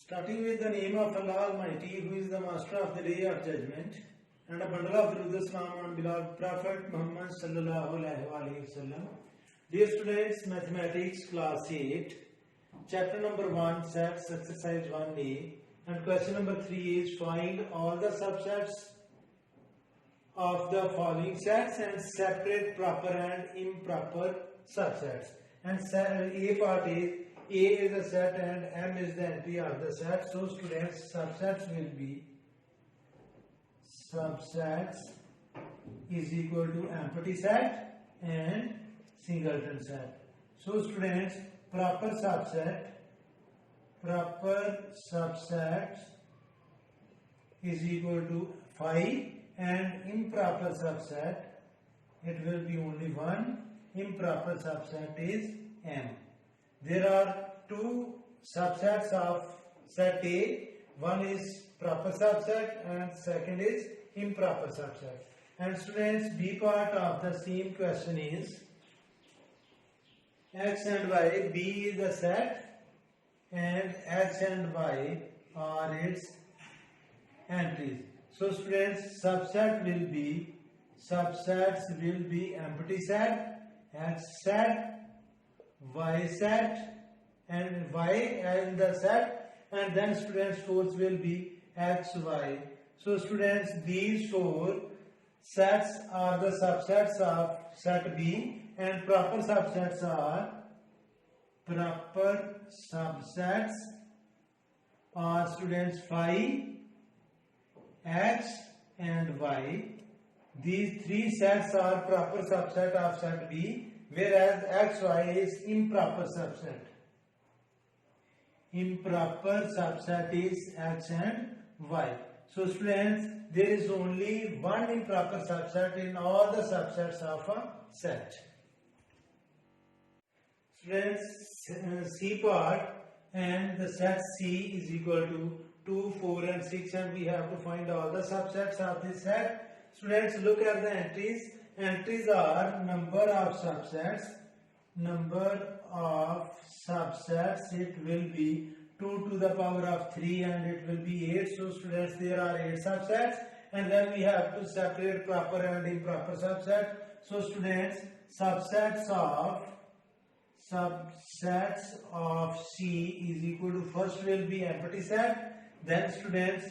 Starting with the name of Allah Almighty, who is the master of the day of judgment, and a bundle of Durud Islam on beloved Prophet Muhammad sallallahu alaihi wasallam. Dear students, mathematics class 8, chapter number 1, sets exercise 1A, and question number 3 is find all the subsets of the following sets and separate proper and improper subsets. And A part is A is a set and M is the entry of the set. So students, subsets will be subsets is equal to empty set and singleton set. So students, proper subset is equal to 5 and improper subset it will be only 1. Improper subset is M. There are two subsets of set A. One is proper subset and second is improper subset. And students, B part of the same question is X and Y. B is the set and X and Y are its entries. So students, subsets will be empty set, X set, Y set, and Y in the set, and then students fourth will be X, Y. So students, these four sets are the subsets of set B, and proper subsets are students 5, X and Y. These three sets are proper subset of set B, whereas X, Y is improper subset. Improper subset is X and Y. So students, there is only one improper subset in all the subsets of a set. Students, C part, and the set C is equal to 2, 4 and 6, and we have to find all the subsets of this set. Students, look at the entries. Entries are number of subsets. Number of subsets, it will be 2 to the power of 3 and it will be 8. So students, there are 8 subsets, and then we have to separate proper and improper subset. So students, subsets of C is equal to, first will be empty set, then students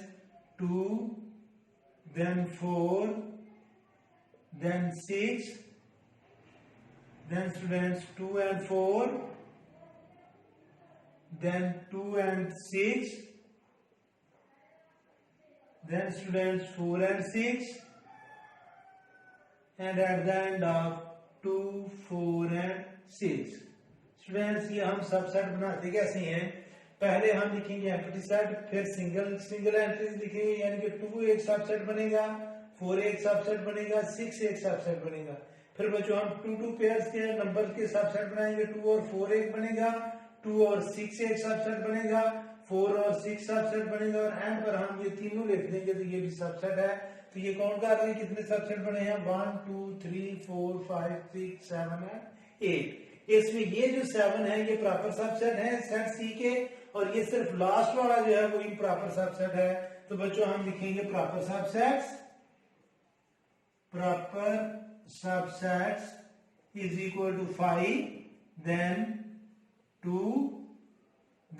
2, then 4, then 6, then students 2 and 4, then 2 and 6, then students 4 and 6, and at the end of 2, 4 and 6. Students, ये हम subset बनाते कैसे हैं? पहले हम लिखेंगे empty set, फिर single entries लिखेंगे, यानी कि 2 एक सबसेट बनेगा, 4 एक सबसेट बनेगा, 6 एक सबसेट बनेगा. फिर बच्चों हम 2 पेयर्स के नंबर के सबसेट बनाएंगे, 2 और 4 एक बनेगा, 2 और 6 एक सबसेट बनेगा, 4 और 6 सबसेट बनेगा, और एंड पर हम ये तीनों लिख देंगे तो ये भी सबसेट है. तो ये काउंट कर रहे हैं कितने सबसेट बने हैं? 1, 2, 3, 4, 5, 6, 7 एंड 8. इसमें ये जो 7 है ये प्रॉपर सबसेट है सेट सी के, और ये सिर्फ लास्ट वाला जो है वो इम्प्रॉपर सबसेट है. तो बच्चों हम लिखेंगे proper subsets is equal to 5, then 2,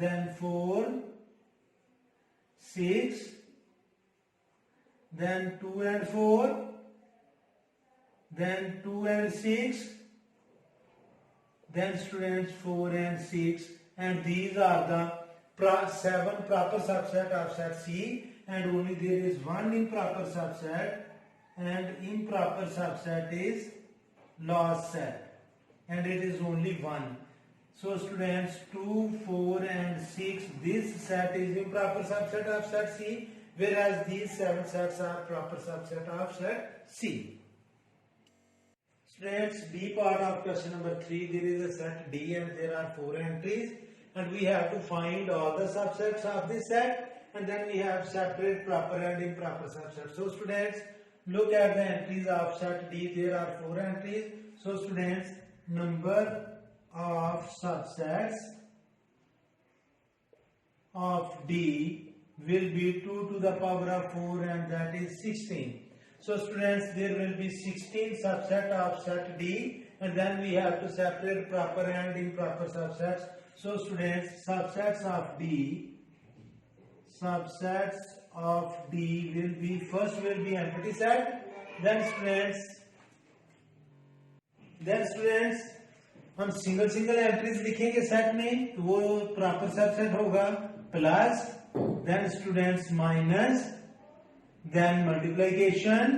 then 4, 6, then 2 and 4, then 2 and 6, then students 4 and 6, and these are the 7 proper subset of set C, and only there is one improper subset, and improper subset is last set, and it is only 1. So students, 2, 4 and 6, this set is improper subset of set C, whereas these 7 sets are proper subset of set C. Students, D part of question number 3, there is a set D and there are 4 entries, and we have to find all the subsets of this set, and then we have separate proper and improper subsets. So students, look at the entries of set D. There are 4 entries. So students, number of subsets of D will be 2 to the power of 4 and that is 16. So students, there will be 16 subset of set D and then we have to separate proper and improper subsets. So students, subsets of D will be, first will be empty set, then students हम single entries लिखेंगे set में, तो वो proper subset होगा, plus then students minus then multiplication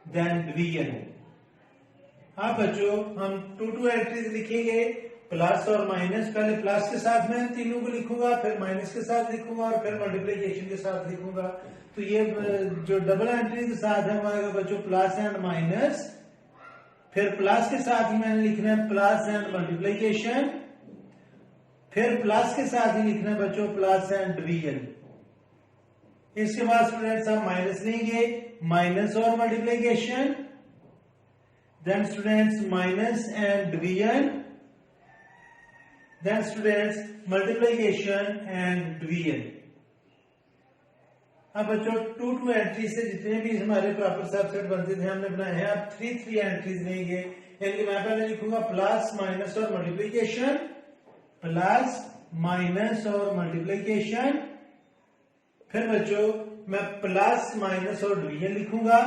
then division. हाँ बच्चों, हम two entries लिखेंगे, प्लस और माइनस, पहले प्लस के साथ में तीनों को लिखूंगा, फिर माइनस के साथ लिखूंगा और फिर मल्टीप्लिकेशन के साथ लिखूंगा। तो ये जो डबल एंट्री के साथ है हमारे बच्चों प्लस एंड माइनस, फिर प्लस के साथ ही मैंने लिखना है प्लस एंड मल्टीप्लिकेशन, फिर प्लस के साथ ही लिखना है बच्चों प्लस एंड डिवीजन। इसके बाद स्टूडेंट्स हम माइनस लेंगे, माइनस और multiplication, then students minus and division, then students multiplication and division. अब बच्चों टू एंट्री से जितने भी हमारे प्रॉपर सबसेट बनते थे हमने बनाए हैं, अब थ्री एंट्रीज लेंगे। यानी मैं पहले लिखूंगा प्लस माइनस और मल्टीप्लिकेशन, प्लस माइनस और मल्टीप्लिकेशन, फिर बच्चों मैं प्लस माइनस और डिवीजन लिखूंगा,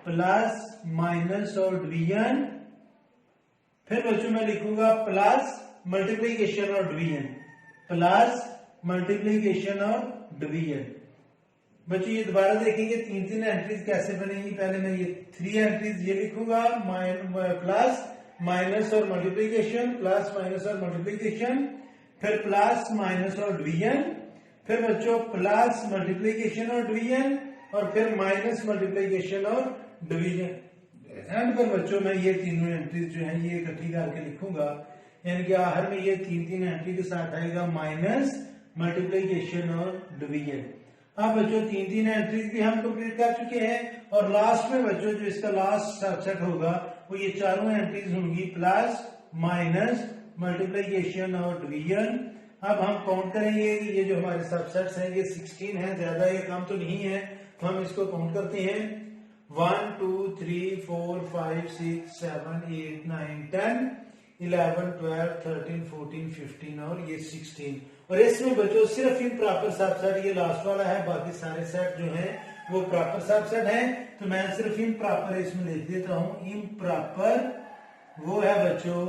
प्लस माइनस और डिवीजन, फिर बच्चों मैं लिखूंगा प्लस मल्टीप्लिकेशन और डिवीजन, प्लस मल्टीप्लिकेशन और डिवीजन। बच्चों ये दोबारा देखेंगे तीन एंट्रीज कैसे बनेंगी। पहले मैं ये थ्री एंट्रीज ये लिखूंगा, प्लस माइनस और मल्टीप्लिकेशन, प्लस माइनस और मल्टीप्लिकेशन, फिर प्लस माइनस और डिवीजन, फिर बच्चों प्लस मल्टीप्लिकेशन और डिवीजन, और फिर माइनस मल्टीप्लिकेशन और डिवीजन। एंड पर बच्चों मैं ये तीनों एंट्रीज जो है ये इकट्ठी करके लिखूंगा, यानी कि आखिर में ये तीन एंट्री के साथ आएगा माइनस मल्टीप्लिकेशन और डिवीजन। अब बच्चों तीन एंट्रीज भी हम कंप्लीट कर चुके हैं, और लास्ट में बच्चों जो इसका लास्ट सबसेट होगा वो ये चारों एंट्रीज होंगी, प्लस माइनस मल्टीप्लिकेशन और डिवीजन। अब हम काउंट करेंगे, ये जो हमारे सबसेट्स हैं ये 16 है, ज्यादा ये कम तो नहीं है, तो हम इसको काउंट करते हैं 1 2 3 4 5 6 7 8 9 10 11 12 13 14 15 और ये 16। और इसमें बच्चों सिर्फ इम्प्रॉपर सबसेट ये लास्ट वाला है, बाकी सारे सेट जो हैं वो प्रॉपर सबसेट हैं। तो मैं सिर्फ इम्प्रॉपर इसमें लिख देता हूं, इम्प्रॉपर वो है बच्चों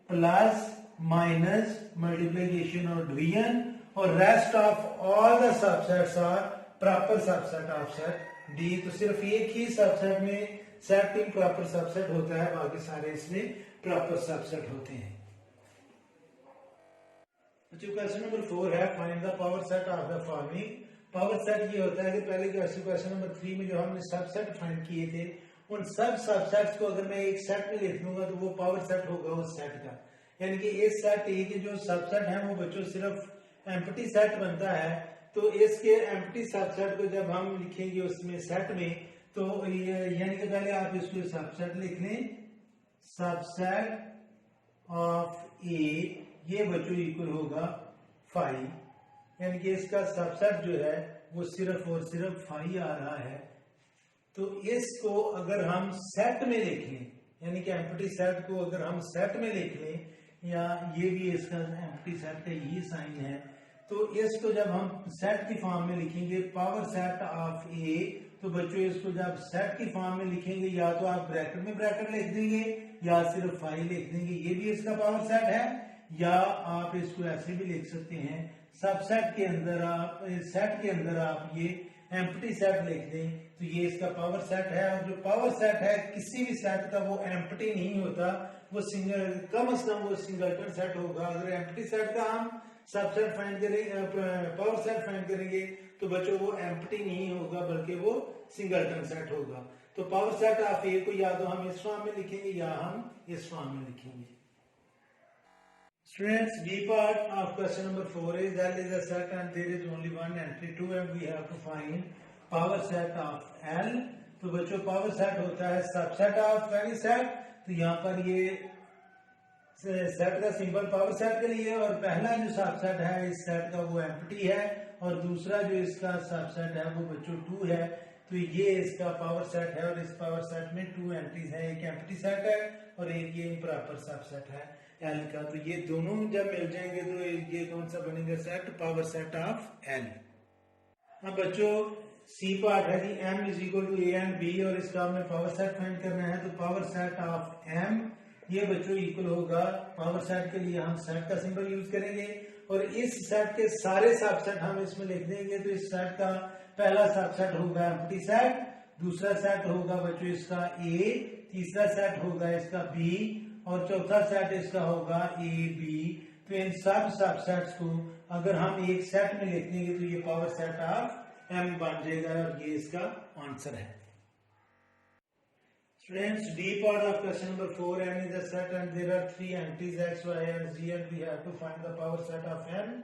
प्लस माइनस मल्टीप्लिकेशन और डिवीजन, और rest of all the subsets are proper subset of set D. तो सिर्फ एक ही सबसेट में सेट इम्प्रॉपर सबसेट होता है, बाकी सारे इसमें प्रॉपर सबसेट होते हैं। क्वेश्चन नंबर 4 है, find the power set of the following. Power set ये होता है कि पहले क्वेश्चन नंबर 3 में जो हमने सबसेट फाइंड किए थे, उन सब सबसेट्स को अगर मैं एक सेट में लिख दूंगा तो वो पावर सेट होगा उस सेट का। यानी कि इस सेट ए के जो सबसेट है वो बच्चों सिर्फ एम्प्टी सेट बनता है, तो इसके एम्प्टी सबसेट को जब हम लिखेंगे उसमें सेट में, तो यानी कि पहले आप इसको सबसेट लिख लें, सबसेट ऑफ ए ये बच्चों इक्वल होगा 5, यानी कि इसका सबसेट जो है वो सिर्फ और सिर्फ 5 आ रहा है। तो इसको अगर हम सेट में लिख लें, यानी कि एम्प्टी सेट को अगर हम सेट में लिख लें, या ये भी इसका एम्प्टी सेट का ये साइन है, तो इसको जब हम सेट की फॉर्म में लिखेंगे पावर सेट ऑफ ए, तो बच्चों इसको जब सेट की फॉर्म में लिखेंगे या तो आप ब्रैकेट में ब्रैकेट लिख देंगे या सिर्फ 5 लिख देंगे, ये भी इसका पावर सेट है। या आप इसको ऐसे भी लिख सकते हैं, सबसेट के अंदर आप सेट के अंदर आप ये एम्प्टी सेट लिख दें, तो ये इसका पावर सेट है। और जो पावर सेट है किसी भी सेट का वो एम्प्टी नहीं होता, वो सिंगल कम से कम वो सिंगलटन सेट होगा। अगर एम्प्टी सेट का हम सबसेट फाइंड करेंगे, पावर सेट फाइंड करेंगे, तो बच्चों वो एम्प्टी नहीं होगा बल्कि वो सिंगलटन सेट होगा। तो पावर सेट ऑफ ए को या तो हम इस फॉर्म में लिखेंगे या हम इस फॉर्म में लिखेंगे। Students, B part of question number 4 is L is a set and there is only one entry 2 and we have to find power set of L। तो बच्चों पावर सेट होता है सबसेट ऑफ एनी सेट, तो यहाँ पर ये set का symbol power set के लिए, और पहला जो सबसेट है इस सेट का वो एम्प्टी है, और दूसरा जो इसका सबसेट है वो बच्चों 2 है। तो ये इसका पावर सेट है, और इस पावर सेट में 2 एंट्रीज हैं, एक एम्प्टी सेट है और एक ये इम्प्रॉपर सबसेट है एल का। तो ये दोनों जब मिल जाएंगे तो ये कौन सा बनेगा set, power set of L. अब बच्चों सी पार्ट है जी, m is equal to A and B, और इसका हमें पावर सेट फाइंड करना है। तो पावर सेट ऑफ m ये बच्चों इक्वल होगा, पावर सेट के लिए हम सेट का सिंबल यूज करेंगे, और इस सेट के सारे सबसेट हम इसमें लिख देंगे। तो इस सेट का पहला सबसेट होगा एम्प्टी सेट, दूसरा सेट होगा बच्चों इसका a, तीसरा सेट होगा इसका b, और चौथा सेट इसका होगा a b। तो इन सब सबसेट्स को अगर हम एक सेट में लिख देंगे तो ये पावर सेट ऑफ m बन जाएगा, और ये इसका आंसर है। Students, D part of question number 4, n is a set and there are 3 entries x, y and z, and we have to find the power set of n.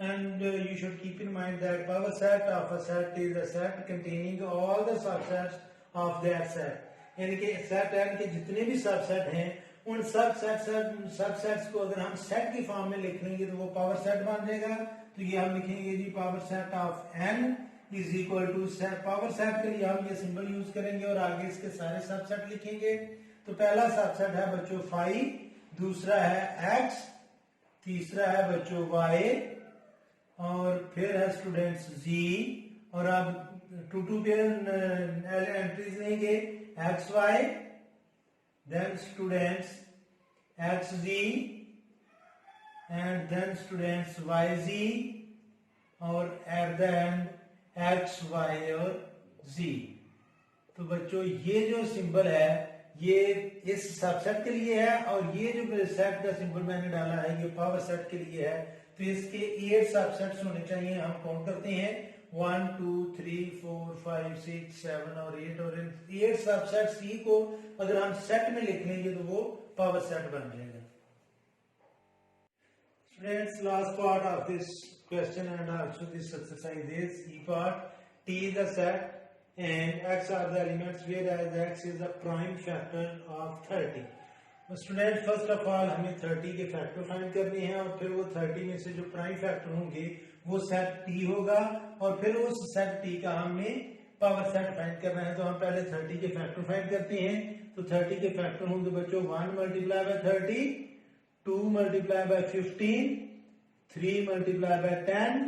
And you should keep in mind that power set of a set is a set containing all the subsets of that set. यानी कि set n के जितने भी subset हैं उन subsets को अगर हम सेट की फॉर्म में लिख लेंगे तो वो पावर सेट बन जाएगा। तो ये हम लिखेंगे G power set of n is equal to power set के लिए हम ये सिंबल यूज करेंगे, और आगे इसके सारे सबसेट लिखेंगे। तो पहला सबसेट है बच्चों 5, दूसरा है x, तीसरा है बच्चों y, और फिर है स्टूडेंट्स z, और अब 2 पे एंट्रीज लेंगे X Y, then students X G, and then students Y G, और at the end X Y और जी। तो बच्चों ये जो सिंबल है ये इस सबसेट के लिए है, और ये जो सेट का सिंबल मैंने डाला है ये पावर सेट के लिए है। तो इसके 8 सबसेट्स होने चाहिए। हम काउंट करते हैं 1 2 3 4 5 6 7 और 8, और इन 8 सबसेट सी को अगर हम सेट में लिख लेंगे तो वो पावर सेट बन जाएगा। Students, last part of this question and also this exercise is E part. T is the set and X are the elements, whereas X is the prime factor of 30. Student first of all हमें 30 के factor find करने हैं, और फिर वो 30 में से जो प्राइम फैक्टर होंगे वो सेट टी होगा, और फिर उस सेट टी का हमें पावर सेट फाइंड करना है। तो हम पहले 30 के फैक्टर फाइंड करते हैं। तो 30 के फैक्टर होंगे बच्चों 1 multiply by 30, 2 multiply by 15, 3 multiply by 10,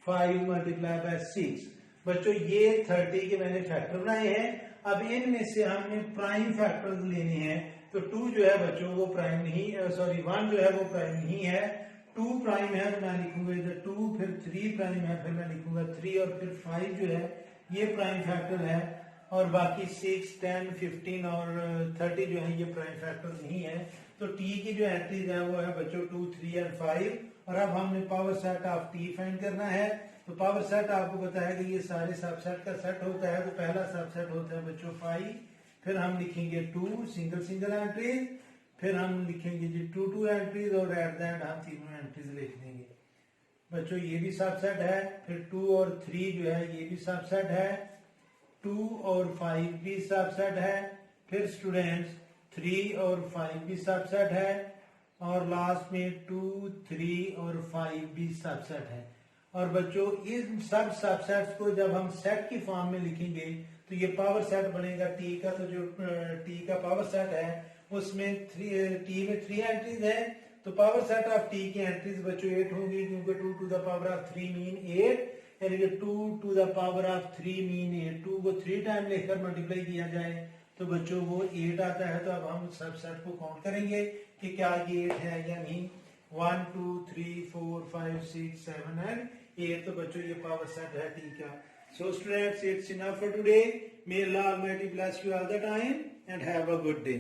5 multiply by 6। बच्चों ये 30 के मैंने फैक्टर बनाए हैं। अब इनमें से हमने प्राइम फैक्टर्स लेने हैं। तो 2 जो है बच्चों वो प्राइम नहीं, सॉरी 1 जो है वो प्राइम नहीं है, 2 प्राइम है तो मैं लिखूंगा इधर 2, फिर 3 प्राइम है फिर मैं लिखूंगा 3, और फिर 5 जो है ये प्राइम फैक्टर है, और बाकी 6, 10, 15 और 30 जो है ये प्राइम फैक्टर नहीं है। तो टी की जो एंट्रीज है वो है बच्चों 2, 3 और 5, और अब हमने power set of T find करना है। तो पावर सेट आपको पता है कि ये सारे सबसेट का सेट होता है। तो पहला सबसेट होता है बच्चों 5, फिर हम लिखेंगे 2 सिंगल एंट्रीज, फिर हम लिखेंगे जी 2 एंट्रीज, और एट द एंड हम तीनों एंट्रीज लिख देंगे। बच्चों ये भी सबसेट है, फिर 2 और 3 जो है ये भी सबसेट है, 2 और 5 भी सबसेट है, फिर स्टूडेंट्स 3 और 5 भी सबसेट है, और लास्ट में 2, 3 और 5 भी सबसेट है। और बच्चों इन सब सबसेट्स को जब हम सेट की फॉर्म में लिखेंगे तो ये पावर सेट बनेगा टी का। तो जो टी का पावर सेट है उसमें टी में 3 एंट्रीज है। तो पावर सेट ऑफ टी की एंट्रीज बच्चों 8 होंगी, क्योंकि 2 to the power of 3 mean 8, यानी कि 2 to the power of 3 mean 8। 2 को 3 टाइम लेकर मल्टीप्लाई किया जाए तो बच्चों वो 8 आता है। तो अब हम सबसेट को काउंट करेंगे कि क्या ये 8 है या नहीं। 1 2 3 4 5 6 7 एंड 8। तो बच्चों ये पावर सेट है टी का। So students, it's enough for today. May Allah Almighty bless you all the time and have a good day.